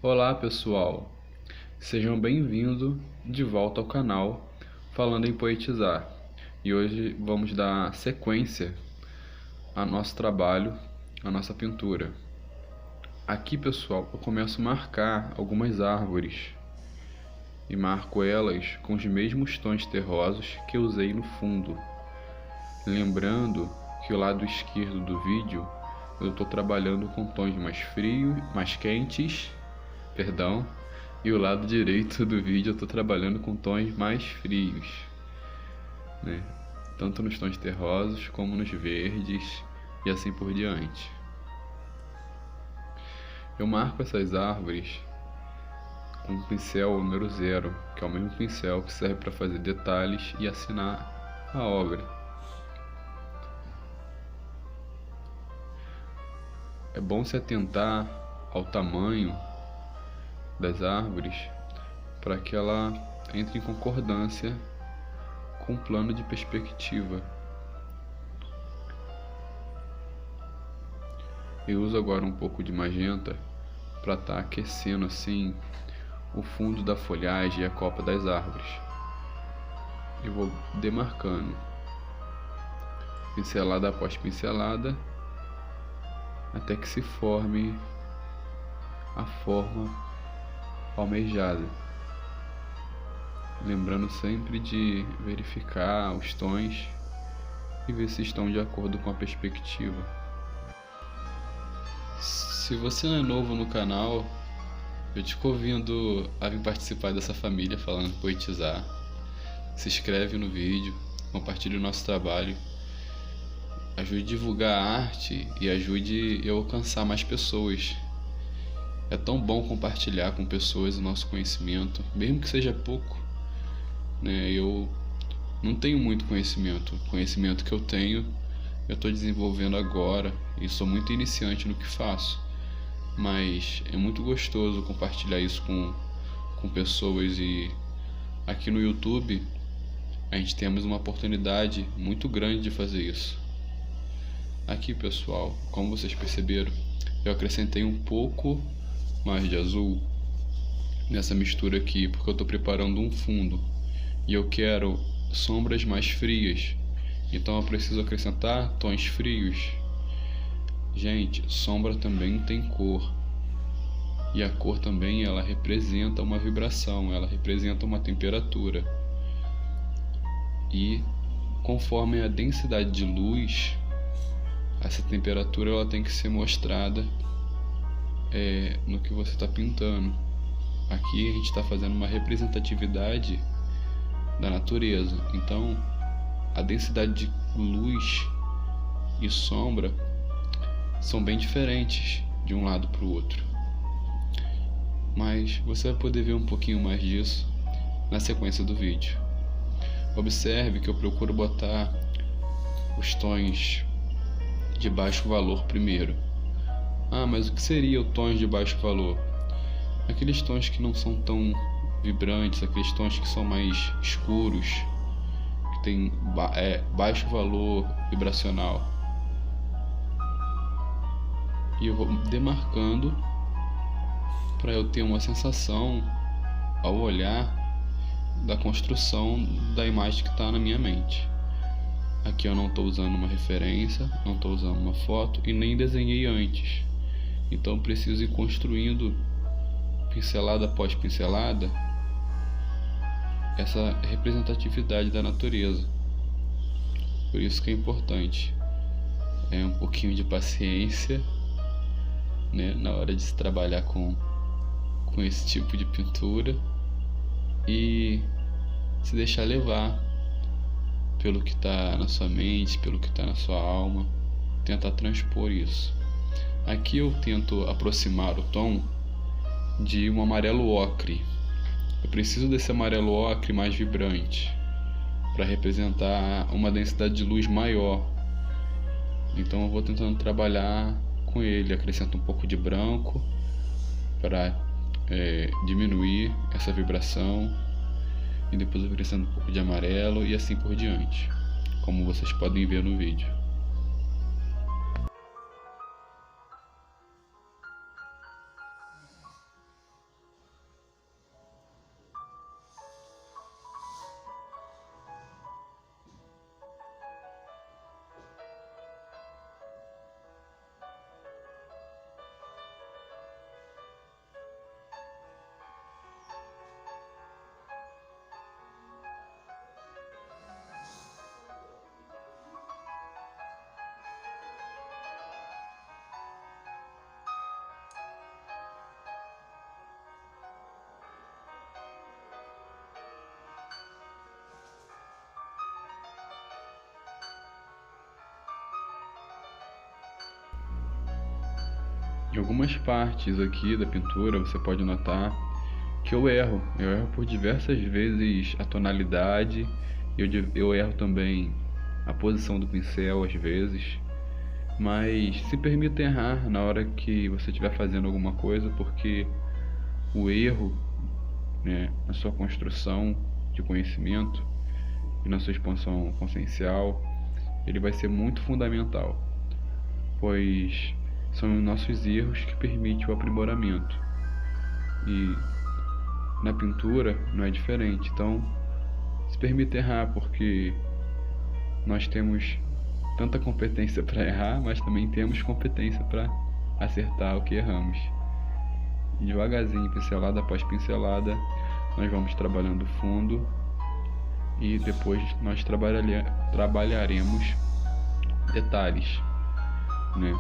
Olá pessoal, sejam bem-vindos de volta ao canal Falando em Poetizar. E hoje vamos dar sequência ao nosso trabalho, à nossa pintura. Aqui pessoal, eu começo a marcar algumas árvores e marco elas com os mesmos tons terrosos que eu usei no fundo. Lembrando que o lado esquerdo do vídeo eu estou trabalhando com tons mais frios, mais quentes, e o lado direito do vídeo eu estou trabalhando com tons mais frios, né? Tanto nos tons terrosos como nos verdes e assim por diante. Eu marco essas árvores com o pincel número 0, que é o mesmo pincel que serve para fazer detalhes e assinar a obra. É bom se atentar ao tamanho das árvores para que ela entre em concordância com o plano de perspectiva. Eu uso agora um pouco de magenta para estar aquecendo assim o fundo da folhagem e a copa das árvores. Eu vou demarcando, pincelada após pincelada, até que se forme a forma almejada. Lembrando sempre de verificar os tons e ver se estão de acordo com a perspectiva. Se você não é novo no canal, eu te convido a vir participar dessa família Falando em Poetizar. Se inscreve no vídeo, compartilhe o nosso trabalho, ajude a divulgar a arte e ajude eu a alcançar mais pessoas. É tão bom compartilhar com pessoas o nosso conhecimento, mesmo que seja pouco, né? Eu não tenho muito conhecimento. O conhecimento que eu tenho, eu estou desenvolvendo agora e sou muito iniciante no que faço. Mas é muito gostoso compartilhar isso com pessoas, e aqui no YouTube a gente temos uma oportunidade muito grande de fazer isso. Aqui pessoal, como vocês perceberam, eu acrescentei um pouco mais de azul nessa mistura aqui, porque eu estou preparando um fundo e eu quero sombras mais frias, então eu preciso acrescentar tons frios. Gente, sombra também tem cor, e a cor também ela representa uma vibração, ela representa uma temperatura, e conforme a densidade de luz, essa temperatura ela tem que ser mostrada no que você está pintando. Aqui a gente está fazendo uma representatividade da natureza, então a densidade de luz e sombra são bem diferentes de um lado para o outro, mas você vai poder ver um pouquinho mais disso na sequência do vídeo. Observe que eu procuro botar os tons de baixo valor primeiro. Mas o que seria o tons de baixo valor? Aqueles tons que não são tão vibrantes, aqueles tons que são mais escuros, que tem baixo valor vibracional. E eu vou demarcando para eu ter uma sensação ao olhar da construção da imagem que está na minha mente. Aqui eu não estou usando uma referência, não estou usando uma foto e nem desenhei antes. Então preciso ir construindo, pincelada após pincelada, essa representatividade da natureza. Por isso que é importante um pouquinho de paciência, né, na hora de se trabalhar com esse tipo de pintura, e se deixar levar pelo que está na sua mente, pelo que está na sua alma, tentar transpor isso. Aqui eu tento aproximar o tom de um amarelo ocre. Eu preciso desse amarelo ocre mais vibrante para representar uma densidade de luz maior. Então eu vou tentando trabalhar com ele, acrescento um pouco de branco para diminuir essa vibração, e depois eu acrescento um pouco de amarelo e assim por diante, como vocês podem ver no vídeo. Em algumas partes aqui da pintura você pode notar que eu erro. Eu erro por diversas vezes a tonalidade, eu erro também a posição do pincel às vezes. Mas se permita errar na hora que você estiver fazendo alguma coisa, porque o erro, né, na sua construção de conhecimento e na sua expansão consciencial, ele vai ser muito fundamental, pois são os nossos erros que permitem o aprimoramento. E na pintura não é diferente. Então, se permita errar, porque nós temos tanta competência para errar, mas também temos competência para acertar o que erramos. E devagarzinho, pincelada após pincelada, nós vamos trabalhando fundo e depois nós trabalharemos detalhes, né?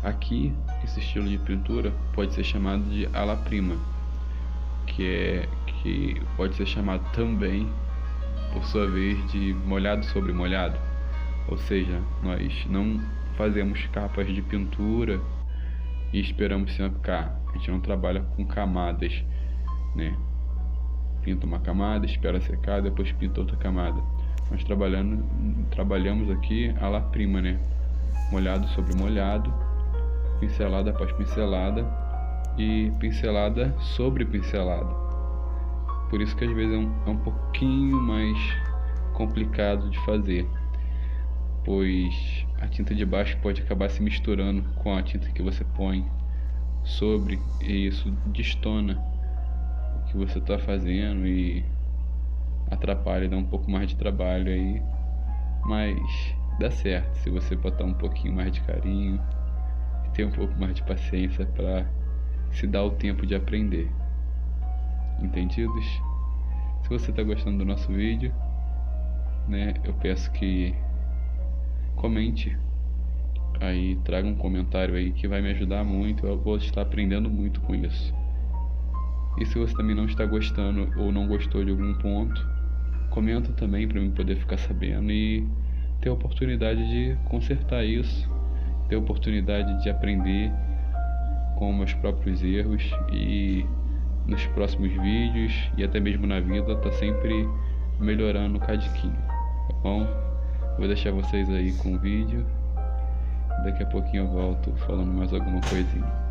Aqui, esse estilo de pintura pode ser chamado de ala prima, que pode ser chamado também, por sua vez, de molhado sobre molhado. Ou seja, nós não fazemos capas de pintura e esperamos secar. A gente não trabalha com camadas, né? Pinta uma camada, espera secar, depois pinta outra camada. Nós trabalhamos aqui a la prima, né? Molhado sobre molhado, pincelada após pincelada e pincelada sobre pincelada. Por isso que às vezes é um pouquinho mais complicado de fazer, pois a tinta de baixo pode acabar se misturando com a tinta que você põe sobre, e isso destona o que você está fazendo e atrapalha e dá um pouco mais de trabalho aí, mas dá certo se você botar um pouquinho mais de carinho e ter um pouco mais de paciência para se dar o tempo de aprender. Entendidos? Se você está gostando do nosso vídeo, né, eu peço que comente aí, traga um comentário aí que vai me ajudar muito. Eu vou estar aprendendo muito com isso. E se você também não está gostando ou não gostou de algum ponto, comenta também para eu poder ficar sabendo e ter a oportunidade de consertar isso, ter a oportunidade de aprender com meus próprios erros, e nos próximos vídeos e até mesmo na vida tá sempre melhorando o cadiquinho, tá bom? Vou deixar vocês aí com o vídeo. Daqui a pouquinho eu volto falando mais alguma coisinha.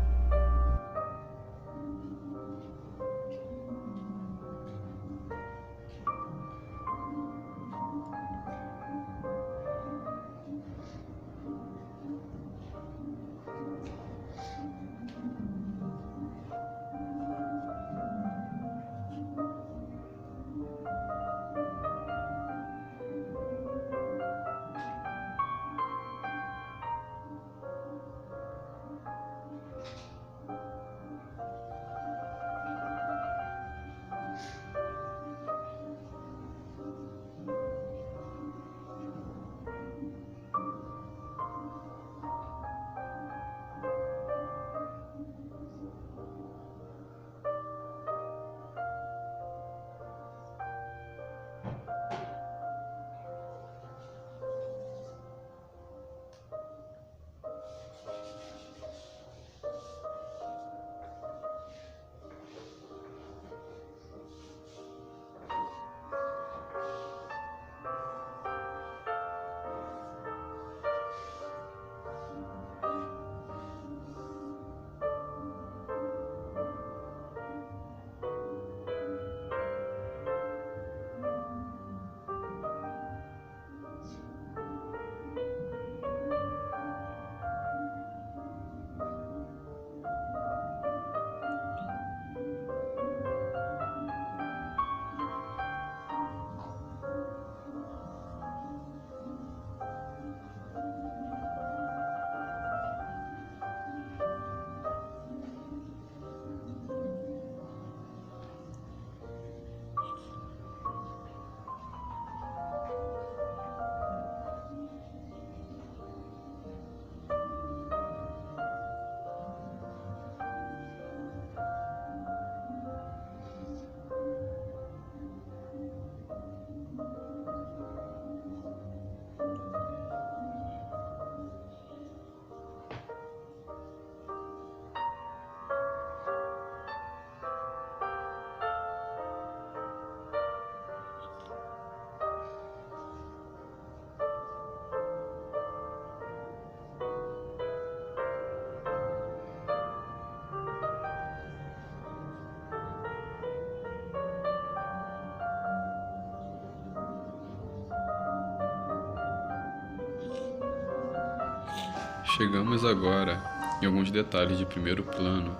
Chegamos agora em alguns detalhes de primeiro plano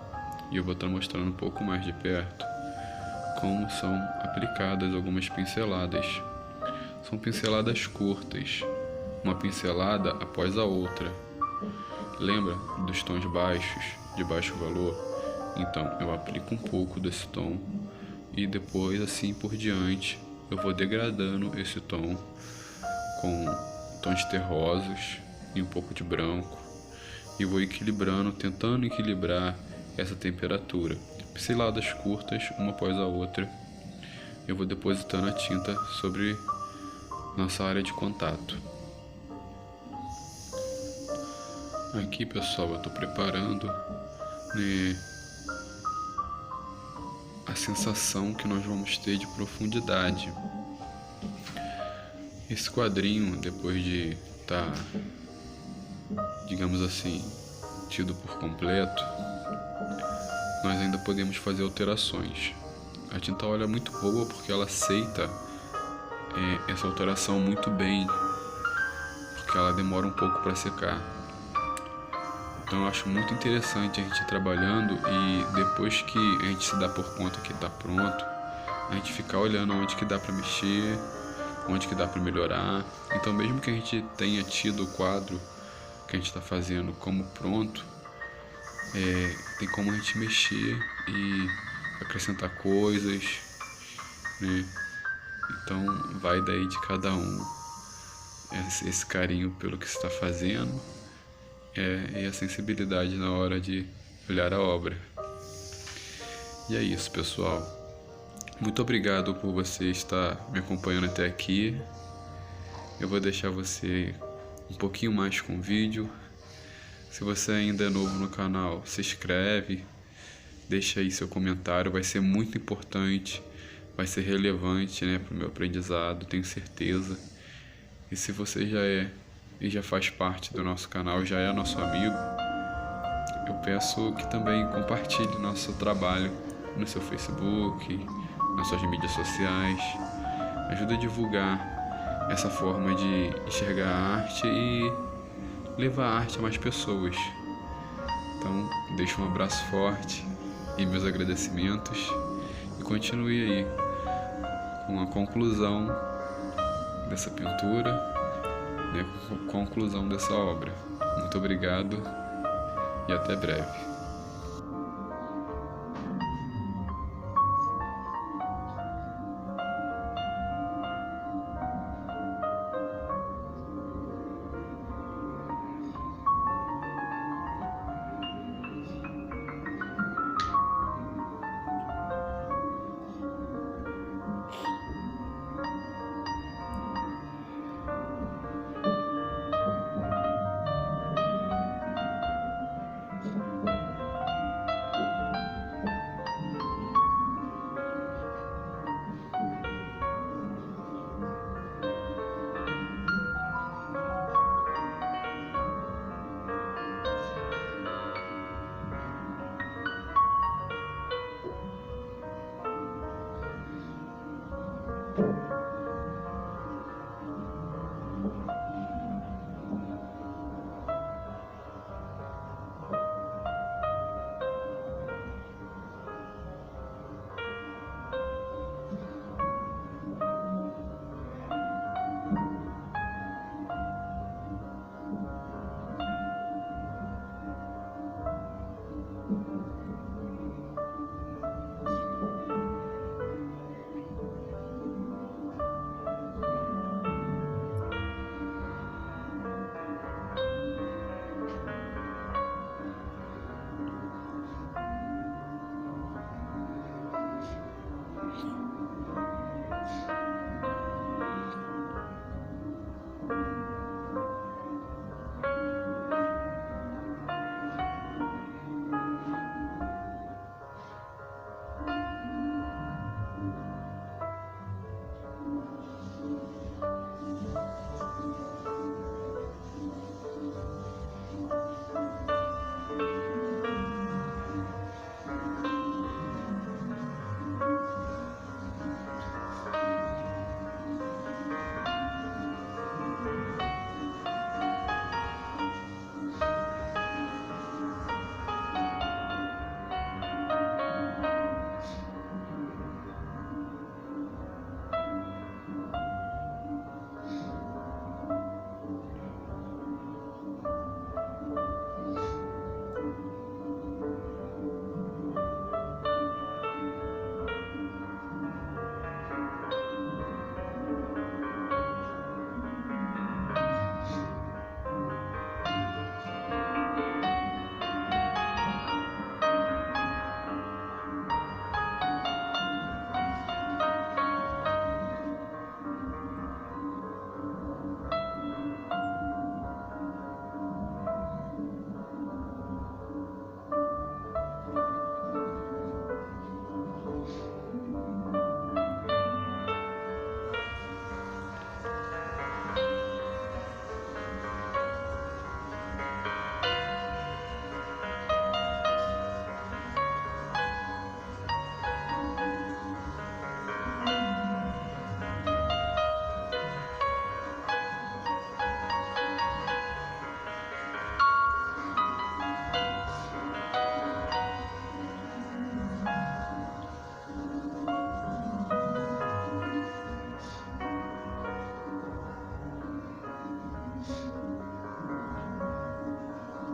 e eu vou estar mostrando um pouco mais de perto como são aplicadas algumas pinceladas. São pinceladas curtas, uma pincelada após a outra. Lembra dos tons baixos, de baixo valor? Então eu aplico um pouco desse tom e depois, assim por diante, eu vou degradando esse tom com tons terrosos e um pouco de branco e vou equilibrando, tentando equilibrar essa temperatura. Pinceladas curtas, uma após a outra. Eu vou depositando a tinta sobre nossa área de contato. Aqui, pessoal, eu estou preparando, né, a sensação que nós vamos ter de profundidade. Esse quadrinho, depois de estar, digamos assim, tido por completo, nós ainda podemos fazer alterações. A tinta óleo é muito boa porque ela aceita essa alteração muito bem, porque ela demora um pouco para secar. Então eu acho muito interessante a gente ir trabalhando e depois que a gente se dá por conta que está pronto, a gente ficar olhando onde que dá para mexer, onde que dá para melhorar. Então mesmo que a gente tenha tido o quadro que a gente está fazendo como pronto, tem como a gente mexer e acrescentar coisas, né? Então vai daí de cada um esse carinho pelo que está fazendo e a sensibilidade na hora de olhar a obra. E é isso, pessoal. Muito obrigado por você estar me acompanhando até aqui. Eu vou deixar você um pouquinho mais com o vídeo. Se você ainda é novo no canal, se inscreve, deixa aí seu comentário, vai ser muito importante, vai ser relevante, né, para o meu aprendizado, tenho certeza. E se você já é e já faz parte do nosso canal, já é nosso amigo, eu peço que também compartilhe nosso trabalho no seu Facebook, nas suas mídias sociais. Ajuda a divulgar essa forma de enxergar a arte e levar a arte a mais pessoas. Então, deixo um abraço forte e meus agradecimentos e continue aí com a conclusão dessa pintura, né, com a conclusão dessa obra. Muito obrigado e até breve.